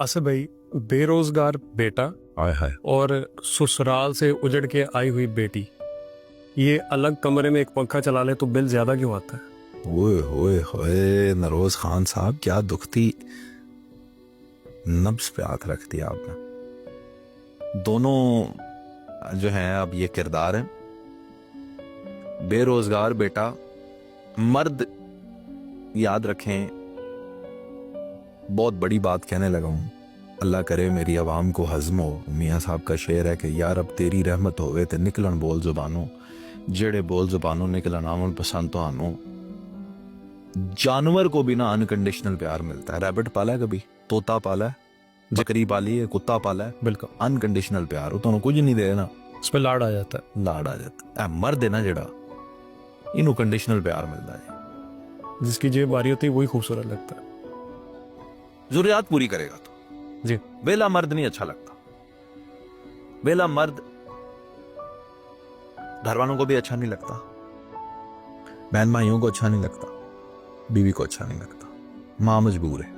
असद भाई, बेरोजगार बेटा हाय हाय और ससुराल से उजड़ के आई हुई बेटी, ये अलग कमरे में एक पंखा चला ले तो बिल ज्यादा क्यों आता है? ओए होए होए नरोज खान साहब, क्या दुखती नब्ज पे हाथ रख दिया आपने। दोनों जो हैं अब ये किरदार हैं, बेरोजगार बेटा, मर्द। याद रखें, बहुत बड़ी बात कहने लगा हूं, अल्लाह करे मेरी आवाम को हजम हो। मियाँ साहब का शेर है कि यार अब तेरी रहमत होवे ते निकलन बोल जुबानों, जेड़े बोल जुबानों निकलन आमन पसंद तो आनो। जानवर को भी ना अनकंडीशनल प्यार मिलता है। रैबिट पाला है कभी? तोता पाला है, बकरी पाली है, कुत्ता पाला है, बिल्कुल अनकंडीशनल प्यार, तो कुछ नहीं देना, उस पर लाड आ जाता है। लाड आ जाता है। मर्द है ना जेड़ा, इनू कंडीशनल प्यार मिलता है। जिसकी जेब भारी होती है वही खूबसूरत लगता है। जरूरियात पूरी करेगा तो जी, बेला मर्द नहीं अच्छा लगता। बेला मर्द घर वालों को भी अच्छा नहीं लगता, बहन भाइयों को अच्छा नहीं लगता, बीवी को अच्छा नहीं लगता। मां मजबूर है।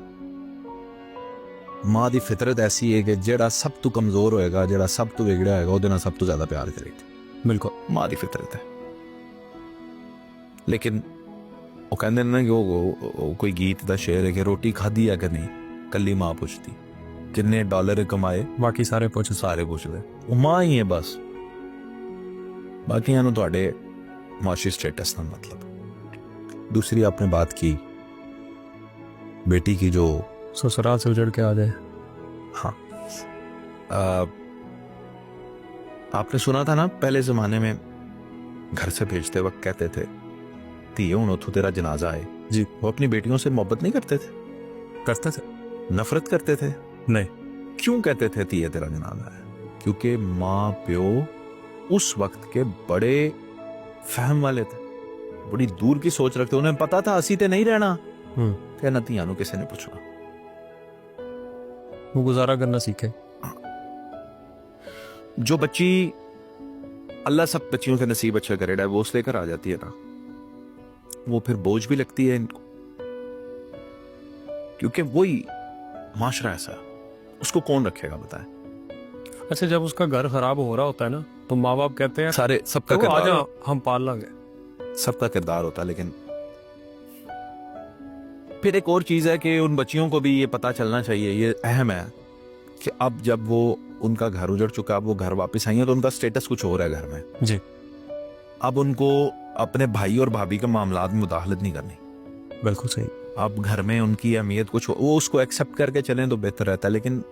मां दी फितरत ऐसी है कि जेड़ा सब तू कमजोर होएगा, जेड़ा सब तू विगड़िया होएगा, ਉਹਦੇ ਨਾਲ सब तू ज्यादा प्यार करेगी। बिल्कुल मां दी फितरत है। लेकिन वो कहते ना कि वो कोई गीत का शेर है कि रोटी खाधी है कि नहीं, कली मां पुछती, किन्ने डॉलर कमाए, बाकी सारे पूछ सारे पुछ ले। वो मां ही है बस, बाकी तुहाडे माशी स्टेटस ना मतलब। दूसरी आपने बात की बेटी की, जो ससुराल से उजड़ के आ जाए। हाँ, आपने सुना था ना पहले जमाने में घर से भेजते वक्त कहते थे धी हुण उथों तेरा जनाजा आए। जी, वो अपनी बेटियों से मोहब्बत नहीं करते थे, करते थे? नफरत करते थे। नहीं। क्यों कहते थे धी तेरा जनाजा है? क्योंकि माँ प्यो उस वक्त के बड़े फहम वाले थे, बड़ी दूर की सोच रखते। उन्हें पता था असी ते नहीं रहना, कहना धियां नूं किसी ने पूछना। वो गुजारा करना सीखे। जो बच्ची, अल्लाह सब बच्चियों के नसीब अच्छा करे, डाइवोर्स लेकर आ जाती है ना, वो फिर बोझ भी लगती है इनको, क्योंकि वही माशरा ऐसा, उसको कौन रखेगा बताएं। अच्छा, जब उसका घर खराब हो रहा होता है ना, तो माँ बाप कहते हैं सारे सबका तो आ किरदार, जा हम पाल लांगे। सबका किरदार होता है। लेकिन फिर एक और चीज है कि उन बच्चियों को भी ये पता चलना चाहिए, ये अहम है कि अब जब वो उनका घर उजड़ चुका, अब वो घर वापस आई है, तो उनका स्टेटस कुछ और है घर में। जी, अब उनको अपने भाई और भाभी के मामलात में मुदाखलत नहीं करनी। बिल्कुल सही। अब घर में उनकी अहमियत कुछ वो उसको एक्सेप्ट करके चलें तो बेहतर रहता है। लेकिन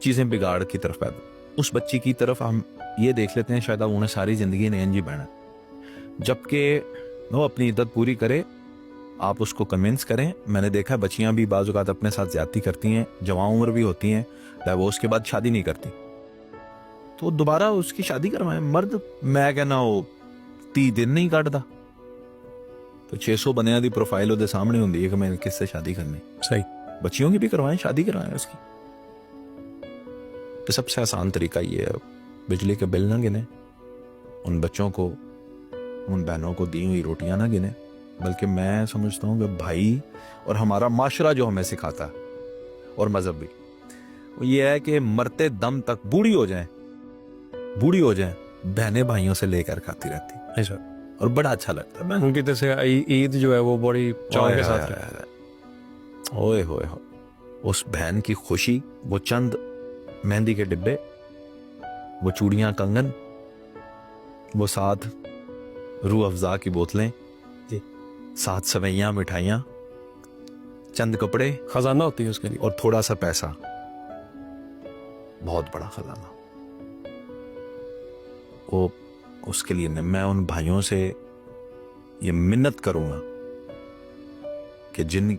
चीजें बिगाड़ की तरफ पैदा, उस बच्ची की तरफ हम ये देख लेते हैं शायद अब उन्हें सारी जिंदगी नहीं जी बहना, जबकि वो अपनी इद्दत पूरी करे, आप उसको कन्विंस करें। मैंने देखा बच्चियां भी बाज़ औक़ात अपने साथ ज्यादती करती हैं, जवान उम्र भी होती हैं, डाइवोर्स के बाद शादी नहीं करती, तो दोबारा उसकी शादी करवाएं। मर्द मैं कहना वो 30 दिन नहीं काटता, तो 600 बनिया दी प्रोफाइल ਉਹਦੇ सामने होंगी है कि मैं किससे शादी करनी। सही। बच्चियों की भी करवाएं, शादी करवाएं उसकी। तो सबसे आसान तरीका ये है, बिजली के बिल ना गिने, उन बच्चों को, उन बहनों को दी हुई रोटियां ना गिने, बल्कि मैं समझता हूँ कि भाई और हमारा माशरा जो हमें सिखाता है, और मजहब भी, वो ये है कि मरते दम तक बूढ़ी हो जाए बहनें भाइयों से लेकर खाती रहती, ऐसा, और बड़ा अच्छा लगता है। उनकी तरफ से ईद जो है वो बड़ी चाव के साथ रहती है। ओए होए हो, उस बहन की खुशी, वो चंद मेहंदी के डिब्बे, वो चूड़ियां कंगन, वो साथ रूह अफ़ज़ा की बोतलें, साथ सवैयां मिठाइयां, चंद कपड़े, खजाना होती है उसके लिए, और थोड़ा सा पैसा, बहुत बड़ा खजाना। वो उसके लिए मैं उन भाइयों से ये मिन्नत करूंगा कि जिन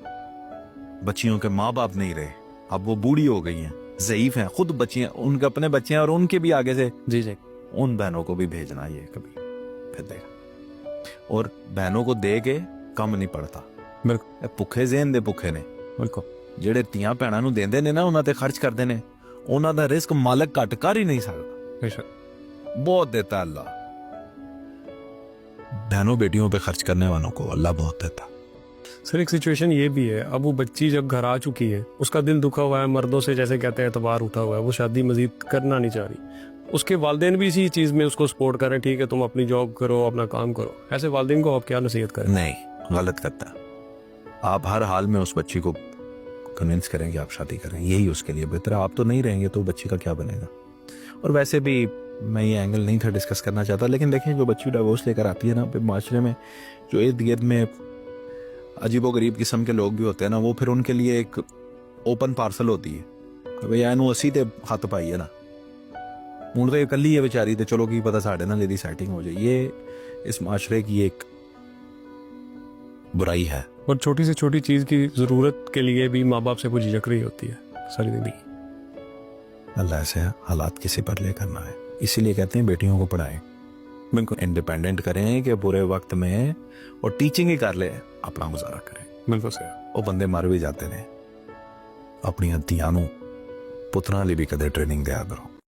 बच्चियों के माँ बाप नहीं रहे, अब वो बूढ़ी हो गई हैं, ज़ईफ हैं, खुद बच्चियां, उनके अपने बच्चे हैं, और उनके भी आगे से, जी जी, उन बहनों को भी भेजना ये कभी फिर देगा। और बहनों को दे के कम नहीं पड़ता। बिल्कुल, भुखे ज़हन दे भुखे ने, बिल्कुल। ਜਿਹੜੇ ਧੀਆਂ ਭੈਣਾਂ ਨੂੰ ਦਿੰਦੇ ਨੇ ਨਾ, ਉਹਨਾਂ ਤੇ ਖਰਚ ਕਰਦੇ ਨੇ, ਉਹਨਾਂ ਦਾ ਰਿਸਕ ਮਾਲਕ ਘੱਟ ਕਰ ਹੀ ਨਹੀਂ ਸਕਦਾ। बेशक, बहुत देता है अल्लाह, बहनों बेटियों पे खर्च करने वालों को अल्लाह बहुत देता। सर एक सिचुएशन ये भी है, अब वो बच्ची जब घर आ चुकी है, उसका दिल दुखा हुआ है, मर्दों से जैसे कहते हैं एतबार उठा हुआ है, वो शादी मजीद करना नहीं चाह रही। उसके वालिदैन भी इसी चीज़ में उसको सपोर्ट करें, ठीक है तुम अपनी जॉब करो, अपना काम करो। ऐसे वालिदैन को आप क्या नसीहत करें? नहीं, गलत करता है। आप हर हाल में उस बच्ची को कन्विंस करें कि आप शादी करें, यही उसके लिए बेहतर है। आप तो नहीं रहेंगे तो बच्ची का क्या बनेगा। और वैसे भी मैं ये एंगल नहीं था डिस्कस करना चाहता, लेकिन देखें जो बच्ची डाइवोर्स लेकर आती है ना, फिर माशरे में जो इर्द गिर्द में अजीबो गरीब किस्म के लोग भी होते हैं ना, वो फिर उनके लिए एक ओपन पार्सल होती है। भैया इनू असी ते हथ पाई है ना, हूं तो कल ही है बेचारी, तो चलो की पता साढ़े नाल इहदी सैटिंग हो जाए। ये इस माशरे की एक बुराई है। और छोटी से छोटी चीज़ की ज़रूरत के लिए भी माँ बाप से कुछ झिझक रही होती है सारी जिंदगी। अल्लाह से हालात किसी पर लेकर ना है, इसीलिए कहते हैं बेटियों को पढ़ाएं, बिल्कुल इंडिपेंडेंट करें कि बुरे वक्त में और टीचिंग ही कर ले, अपना गुजारा करें। बिल्कुल सही। वो बंदे मर भी जाते हैं, अपनी धीआं नूं पुत्रां लई भी कदे ट्रेनिंग दिया करो।